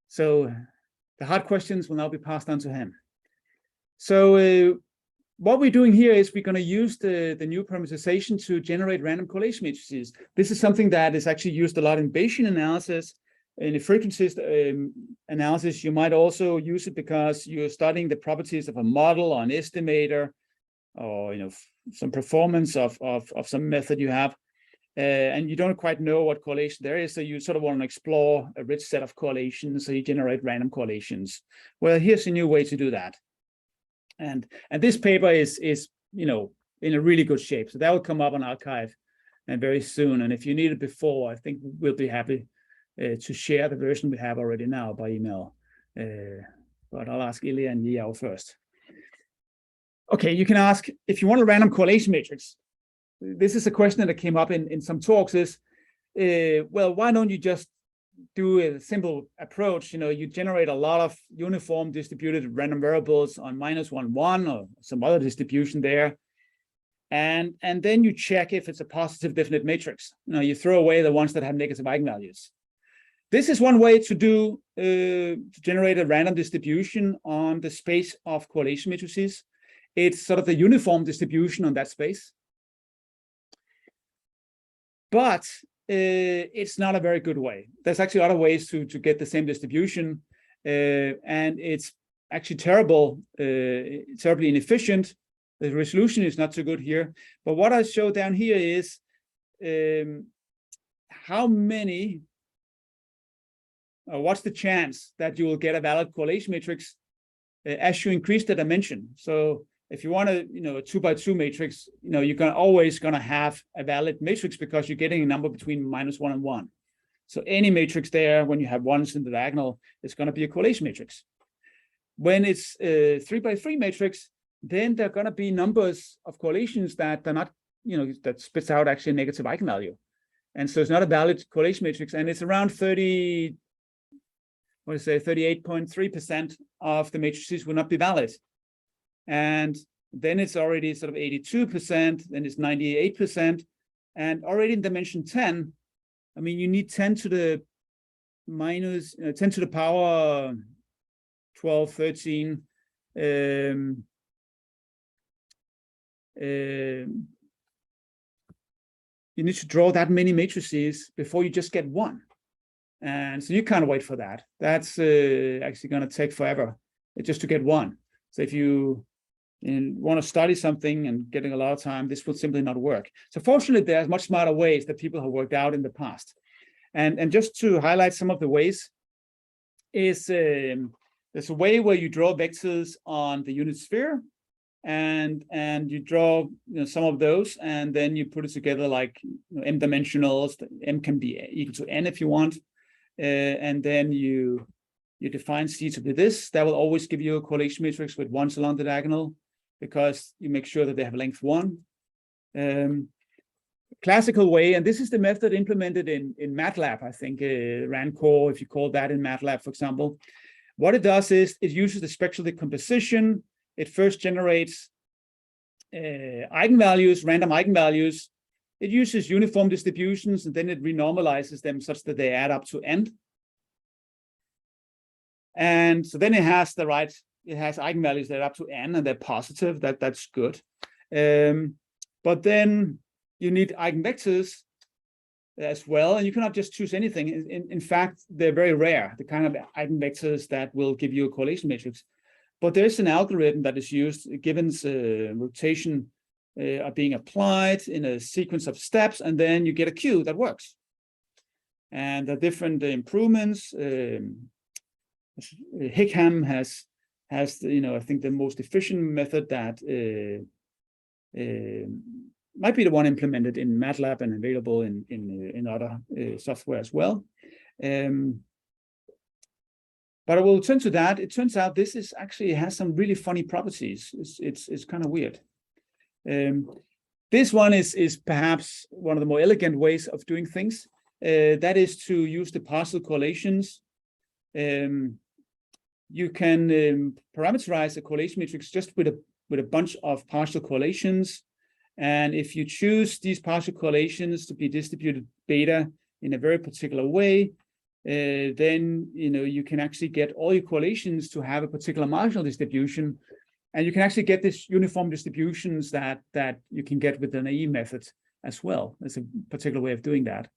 So the hard questions will now be passed on to him. So what we're doing here is we're going to use the new parameterization to generate random correlation matrices. This is something that is actually used a lot in Bayesian analysis. In the frequency analysis, you might also use it because you're studying the properties of a model or an estimator, or some performance of some method you have. and you don't quite know what correlation there is, so you sort of want to explore a rich set of correlations, so you generate random correlations. Well, here's a new way to do that. And this paper is in a really good shape. So that will come up on Archive and very soon. And if you need it before, I think we'll be happy to share the version we have already now by email. But I'll ask Ilya and Yao first. Okay, you can ask, if you want a random correlation matrix, this is a question that came up in some talks, is, well, why don't you just do a simple approach? You generate a lot of uniform distributed random variables on -1, 1, or some other distribution there. And then you check if it's a positive definite matrix. You throw away the ones that have negative eigenvalues. This is one way to do to generate a random distribution on the space of correlation matrices. It's sort of the uniform distribution on that space. But it's not a very good way. There's actually other ways to get the same distribution, and it's actually terribly inefficient. The resolution is not so good here. But what I show down here is what's the chance that you will get a valid correlation matrix as you increase the dimension. So if you want a 2x2 matrix, you're always going to have a valid matrix because you're getting a number between -1 and 1. So any matrix there, when you have ones in the diagonal, is going to be a correlation matrix. When it's a 3x3 matrix, then there are going to be numbers of correlations that are not, that spits out actually a negative eigenvalue. And so it's not a valid correlation matrix, and it's around 38.3% of the matrices will not be valid. And then it's already sort of 82%, then it's 98%. And already in dimension 10, I mean, you need 10 to the power 12, 13. You need to draw that many matrices before you just get one. And so you can't wait for that. That's actually going to take forever just to get one. So if you want to study something and getting a lot of time, this will simply not work. So fortunately, there's much smarter ways that people have worked out in the past. And just to highlight some of the ways, is there's a way where you draw vectors on the unit sphere, and you draw some of those, and then you put it together like m dimensionals. M can be equal to n if you want, and then you define C to be this. That will always give you a correlation matrix with ones along the diagonal, because you make sure that they have length 1. Classical way, and this is the method implemented in MATLAB, I think, RANCore, if you call that in MATLAB, for example. What it does is it uses the spectral decomposition. It first generates eigenvalues, random eigenvalues. It uses uniform distributions, and then it renormalizes them such that they add up to n. And so then it has eigenvalues that are up to n, and they're positive. That's good. But then you need eigenvectors as well, and you cannot just choose anything. In fact, they're very rare, the kind of eigenvectors that will give you a correlation matrix. But there's an algorithm that is used, given rotation are being applied in a sequence of steps, and then you get a Q that works. And the different improvements. Higham has I think the most efficient method that might be the one implemented in MATLAB and available in other software as well. But I will turn to that. It turns out this is actually has some really funny properties. It's kind of weird. This one is perhaps one of the more elegant ways of doing things. That is to use the partial correlations. You can parameterize a correlation matrix just with a bunch of partial correlations. And if you choose these partial correlations to be distributed beta in a very particular way, then you can actually get all your correlations to have a particular marginal distribution, and you can actually get this uniform distributions that you can get with the naive method as well. That's a particular way of doing that.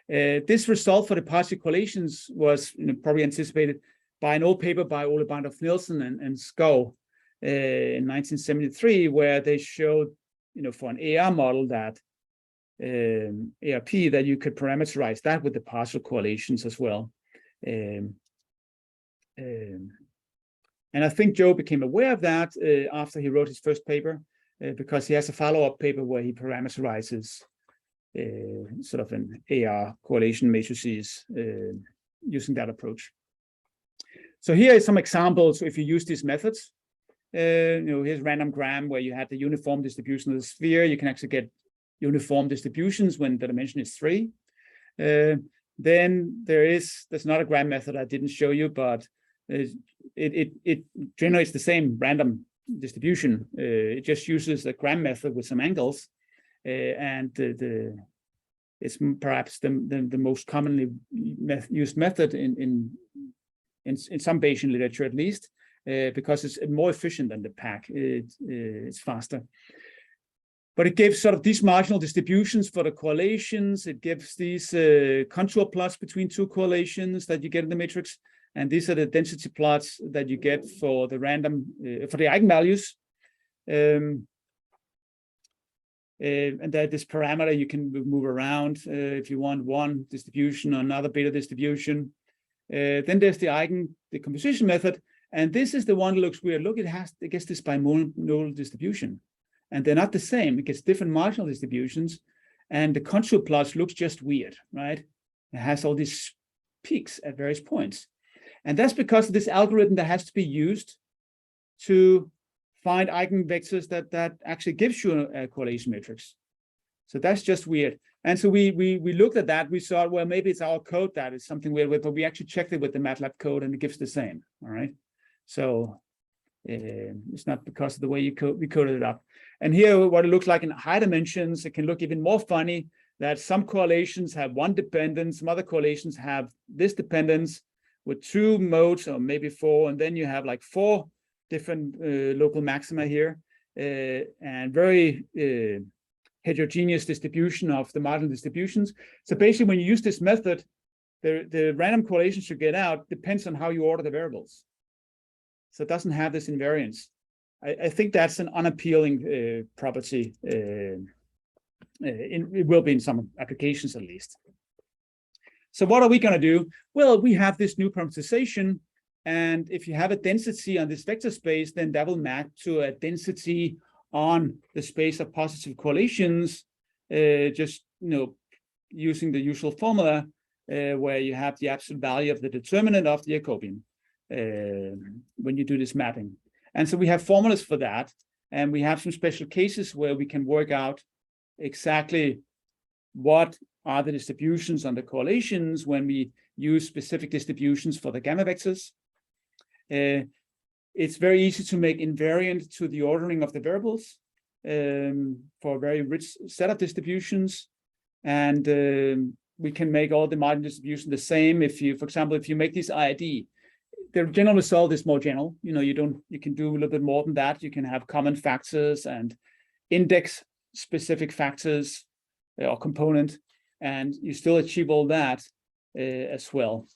This result for the partial correlations was probably anticipated by an old paper by Ole Barndorf-Nielsen and Skov in 1973, where they showed for an AR model that ARP, that you could parameterize that with the partial correlations as well. And I think Joe became aware of that after he wrote his first paper, because he has a follow-up paper where he parameterizes sort of an AR correlation matrices using that approach. So here are some examples if you use these methods. Here's random gram where you had the uniform distribution of the sphere. You can actually get uniform distributions when the dimension is 3. Then there's not a gram method I didn't show you, but it generates the same random distribution. It just uses the gram method with some angles, and it's perhaps the most commonly used method in some Bayesian literature, at least, because it's more efficient than the pack. It's faster. But it gives sort of these marginal distributions for the correlations. It gives these contour plots between two correlations that you get in the matrix. And these are the density plots that you get for the random, for the eigenvalues. And that this parameter you can move around if you want one distribution or another beta distribution. Then there's the eigen decomposition method. And this is the one that looks weird. Look, it gets this bimonodal distribution. And they're not the same. It gets different marginal distributions. And the contour plots looks just weird, right? It has all these peaks at various points. And that's because of this algorithm that has to be used to find eigenvectors that actually gives you a correlation matrix. So that's just weird. And so we looked at that. We saw, well, maybe it's our code that is something weird with, but we actually checked it with the MATLAB code and it gives the same, all right? So it's not because of the way we coded it up. And here, what it looks like in high dimensions, it can look even more funny that some correlations have one dependence, some other correlations have this dependence with 2 modes or maybe 4, and then you have like 4 different local maxima here, and very heterogeneous distribution of the marginal distributions. So basically, when you use this method, the random correlations you get out depends on how you order the variables. So it doesn't have this invariance. I think that's an unappealing property. It will be in some applications at least. So what are we going to do? Well, we have this new parameterization. And if you have a density on this vector space, then that will map to a density on the space of positive correlations, just using the usual formula where you have the absolute value of the determinant of the Jacobian when you do this mapping. And so we have formulas for that. And we have some special cases where we can work out exactly what are the distributions on the correlations when we use specific distributions for the gamma vectors. It's very easy to make invariant to the ordering of the variables for a very rich set of distributions. And we can make all the margin distribution the same. If you, for example, if you make this IID, the general result is more general. You can do a little bit more than that. You can have common factors and index specific factors or component, and you still achieve all that as well.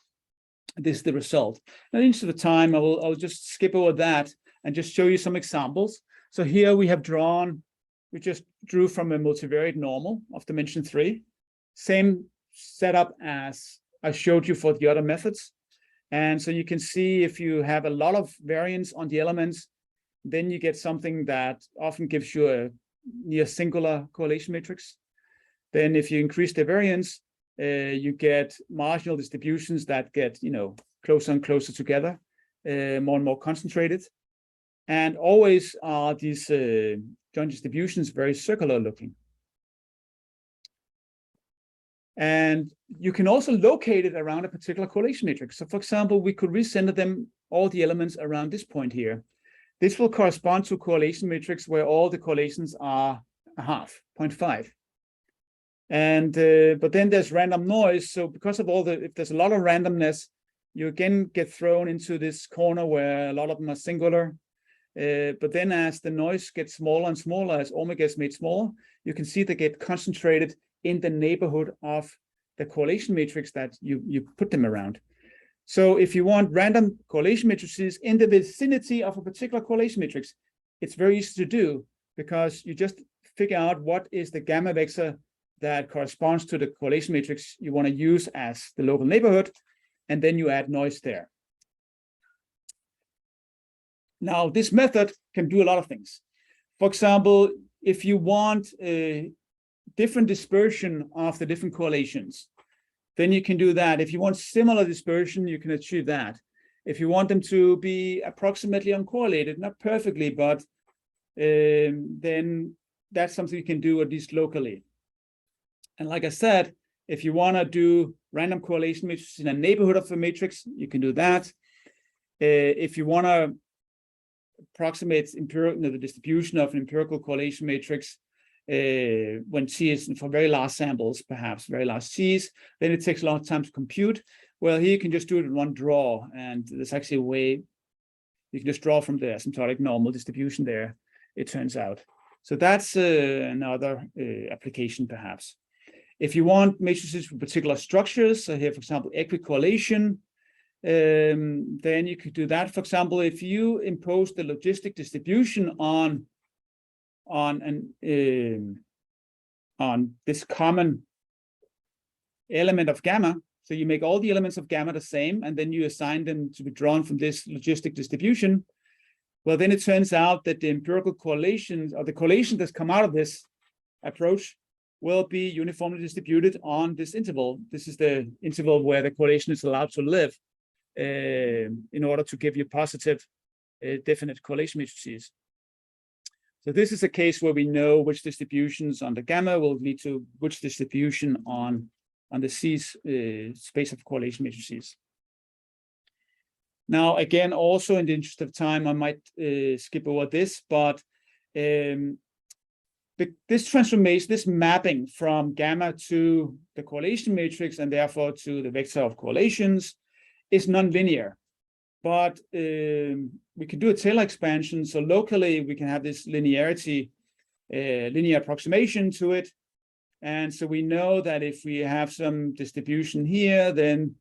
This is the result. Now, in the interest of time, I'll just skip over that and just show you some examples. So here we just drew from a multivariate normal of dimension 3. Same setup as I showed you for the other methods. And so you can see if you have a lot of variance on the elements, then you get something that often gives you a near singular correlation matrix. Then if you increase the variance, you get marginal distributions that get closer and closer together, more and more concentrated. And always are these joint distributions very circular looking. And you can also locate it around a particular correlation matrix. So for example, we could recenter them, all the elements around this point here. This will correspond to a correlation matrix where all the correlations are 0.5. And but then there's random noise. So because of if there's a lot of randomness, you again get thrown into this corner where a lot of them are singular. But then as the noise gets smaller and smaller, as omega is made smaller, you can see they get concentrated in the neighborhood of the correlation matrix that you put them around. So if you want random correlation matrices in the vicinity of a particular correlation matrix, it's very easy to do because you just figure out what is the gamma vector that corresponds to the correlation matrix you want to use as the local neighborhood, and then you add noise there. Now, this method can do a lot of things. For example, if you want a different dispersion of the different correlations, then you can do that. If you want similar dispersion, you can achieve that. If you want them to be approximately uncorrelated, not perfectly, but then that's something you can do at least locally. And like I said, if you want to do random correlation matrices in a neighborhood of a matrix, you can do that. If you want to approximate the distribution of an empirical correlation matrix when T is for very large samples, perhaps very large T's, then it takes a long time to compute. Well, here you can just do it in one draw, and there's actually a way you can just draw from the asymptotic normal distribution there, it turns out. So that's another application, perhaps. If you want matrices with particular structures, so here, for example, equicorrelation, then you could do that. For example, if you impose the logistic distribution on this common element of gamma, so you make all the elements of gamma the same, and then you assign them to be drawn from this logistic distribution, well, then it turns out that the empirical correlations, or the correlations that come out of this approach, will be uniformly distributed on this interval. This is the interval where the correlation is allowed to live in order to give you positive definite correlation matrices. So this is a case where we know which distributions on the gamma will lead to which distribution on the C's space of correlation matrices. Now, again, also in the interest of time, I might skip over this, but this transformation, this mapping from gamma to the correlation matrix and therefore to the vector of correlations is nonlinear. But we can do a Taylor expansion. So locally, we can have this linearity, linear approximation to it. And so we know that if we have some distribution here, then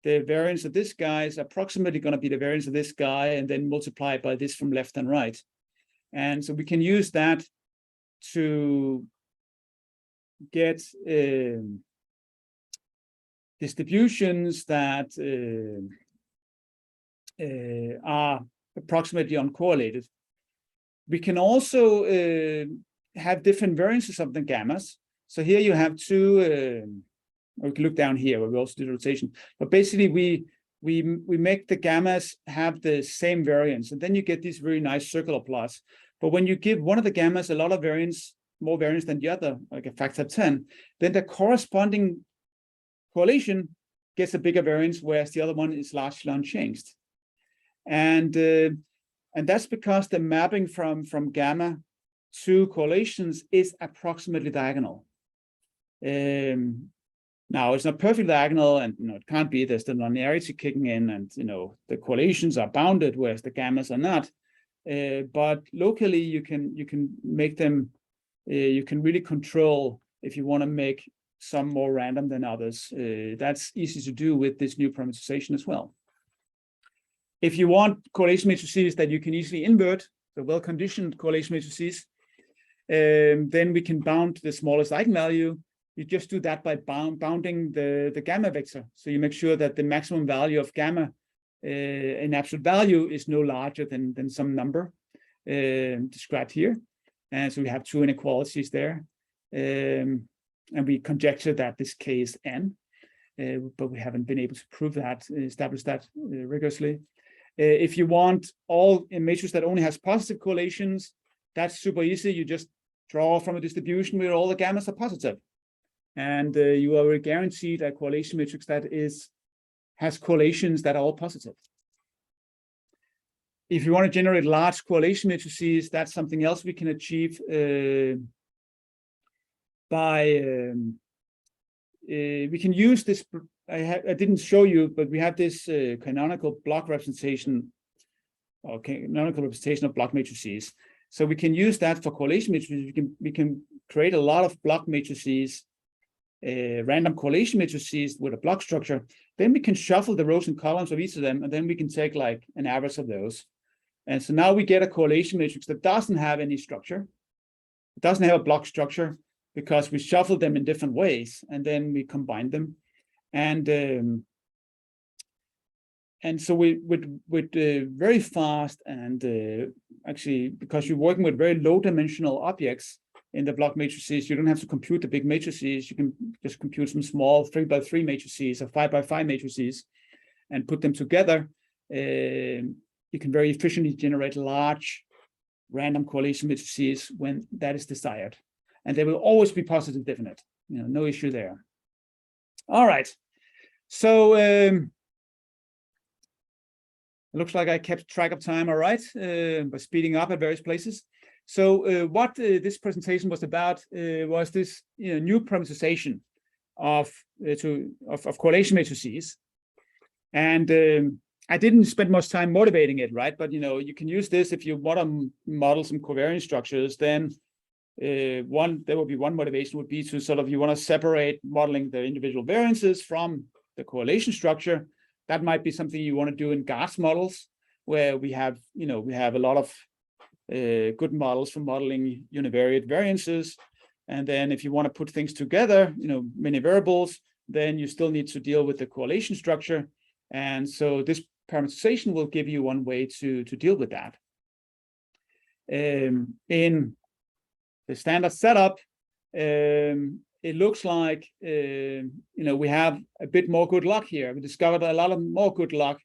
the variance of this guy is approximately going to be the variance of this guy, and then multiply by this from left and right. And so we can use that to get distributions that are approximately uncorrelated. We can also have different variances of the gammas. So here you have two, we can look down here where we also did rotation. But basically we make the gammas have the same variance, and then you get these very nice circular plots. But when you give one of the gammas a lot of variance, more variance than the other, like a factor of 10, then the corresponding correlation gets a bigger variance, whereas the other one is largely unchanged. And that's because the mapping from gamma to correlations is approximately diagonal. Now it's not perfectly diagonal, and it can't be. There's the nonlinearity kicking in, and the correlations are bounded, whereas the gammas are not. But locally, you can make them. You can really control if you want to make some more random than others. That's easy to do with this new parameterization as well. If you want correlation matrices that you can easily invert, the well-conditioned correlation matrices, then we can bound the smallest eigenvalue. You just do that by bounding the gamma vector. So you make sure that the maximum value of gamma in absolute value is no larger than some number described here. And so we have two inequalities there. And we conjecture that this k is n, but we haven't been able to prove that, establish that rigorously. If you want a matrix that only has positive correlations, that's super easy. You just draw from a distribution where all the gammas are positive. And you are guaranteed a correlation matrix that has correlations that are all positive. If you want to generate large correlation matrices, that's something else we can achieve by we can use this. I didn't show you, but we have this canonical block representation, or canonical representation of block matrices. So we can use that for correlation matrices. We can create a lot of block matrices, random correlation matrices with a block structure. Then we can shuffle the rows and columns of each of them, and then we can take like an average of those. And so now we get a correlation matrix that doesn't have any structure. It doesn't have a block structure, because we shuffle them in different ways, and then we combine them. And so with very fast and actually, because you're working with very low dimensional objects in the block matrices, you don't have to compute the big matrices. You can just compute some small 3x3 matrices or 5x5 matrices and put them together. You can very efficiently generate large random correlation matrices when that is desired. And they will always be positive definite, no issue there. All right. So it looks like I kept track of time, all right, by speeding up at various places. So what this presentation was about was this new parameterization of correlation matrices. And I didn't spend much time motivating it, right? But you can use this if you want to model some covariance structures. Then there will be one motivation would be to sort of, you want to separate modeling the individual variances from the correlation structure. That might be something you want to do in GARS models, where we have a lot of good models for modeling univariate variances. And then if you want to put things together, many variables, then you still need to deal with the correlation structure. And so this parameterization will give you one way to deal with that. In the standard setup, it looks like we have a bit more good luck here. We discovered a lot of more good luck,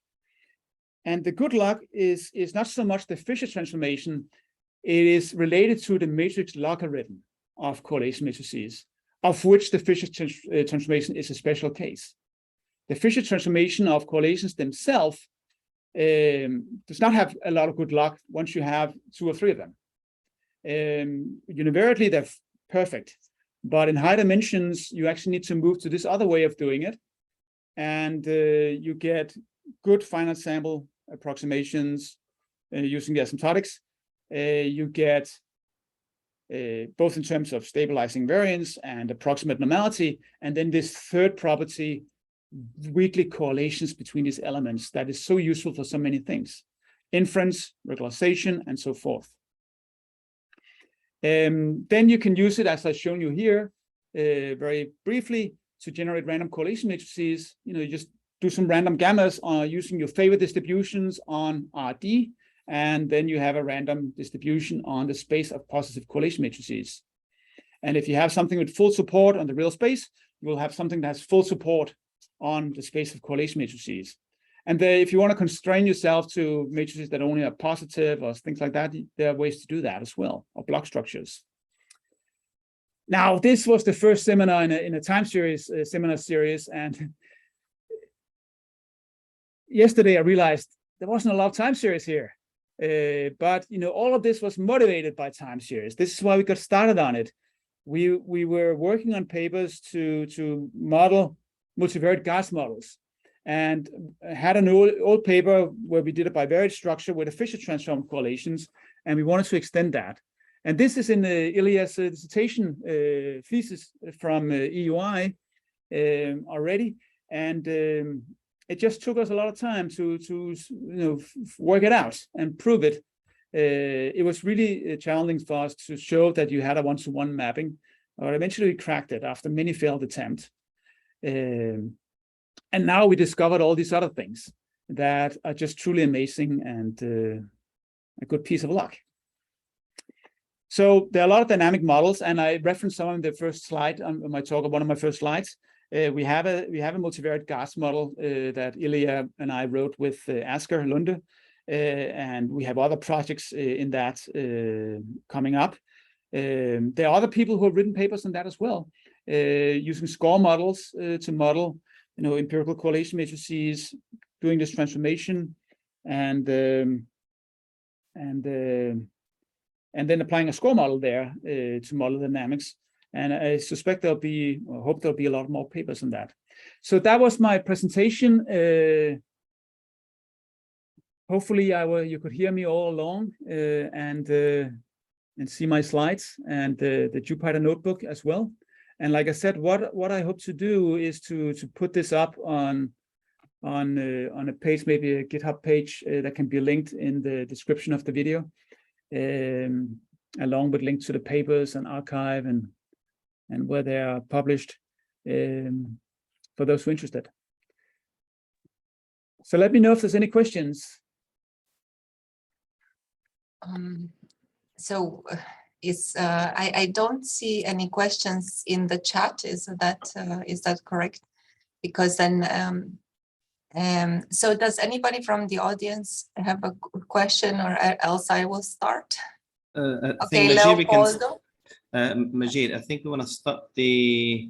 and the good luck is not so much the Fisher transformation. It is related to the matrix logarithm of correlation matrices, of which the Fisher transformation is a special case. The Fisher transformation of correlations themselves does not have a lot of good luck once you have 2 or 3 of them. Univariately, they're perfect. But in high dimensions, you actually need to move to this other way of doing it. And you get good finite sample approximations using the asymptotics. You get both in terms of stabilizing variance and approximate normality. And then this third property, weakly correlations between these elements, that is so useful for so many things. Inference, regularization, and so forth. Then you can use it, as I've shown you here, very briefly, to generate random correlation matrices. You just do some random gammas using your favorite distributions on RD, and then you have a random distribution on the space of positive correlation matrices. And if you have something with full support on the real space, you will have something that has full support on the space of correlation matrices. And if you want to constrain yourself to matrices that only are positive or things like that, there are ways to do that as well, or block structures. Now, this was the first seminar in a time series, seminar series, and yesterday I realized there wasn't a lot of time series here. But all of this was motivated by time series. This is why we got started on it. We were working on papers to model multivariate gas models, and had an old paper where we did a bivariate structure with a Fisher transform correlations, and we wanted to extend that. And this is in Ilya's dissertation thesis from EUI already, and it just took us a lot of time to work it out and prove it. It was really challenging for us to show that you had a one-to-one mapping, but eventually we cracked it after many failed attempts. And now we discovered all these other things that are just truly amazing and a good piece of luck. So there are a lot of dynamic models, and I referenced some of the first slide on my talk, one of my first slides. We have a multivariate gas model that Ilya and I wrote with Asger Lunde, and we have other projects in that coming up. There are other people who have written papers on that as well, using score models to model empirical correlation matrices, doing this transformation, and then applying a score model there to model dynamics. And I suspect hope there'll be a lot more papers on that. So that was my presentation. Hopefully you could hear me all along and see my slides and the Jupyter notebook as well. And like I said, what I hope to do is to put this up on a page, maybe a GitHub page that can be linked in the description of the video, along with links to the papers and archive and and where they are published, for those who are interested. So let me know if there's any questions. I don't see any questions in the chat. Is that correct? Because then, so does anybody from the audience have a question, or else I will start? I Okay, think Majid, Leopoldo. Majid, I think we want to stop the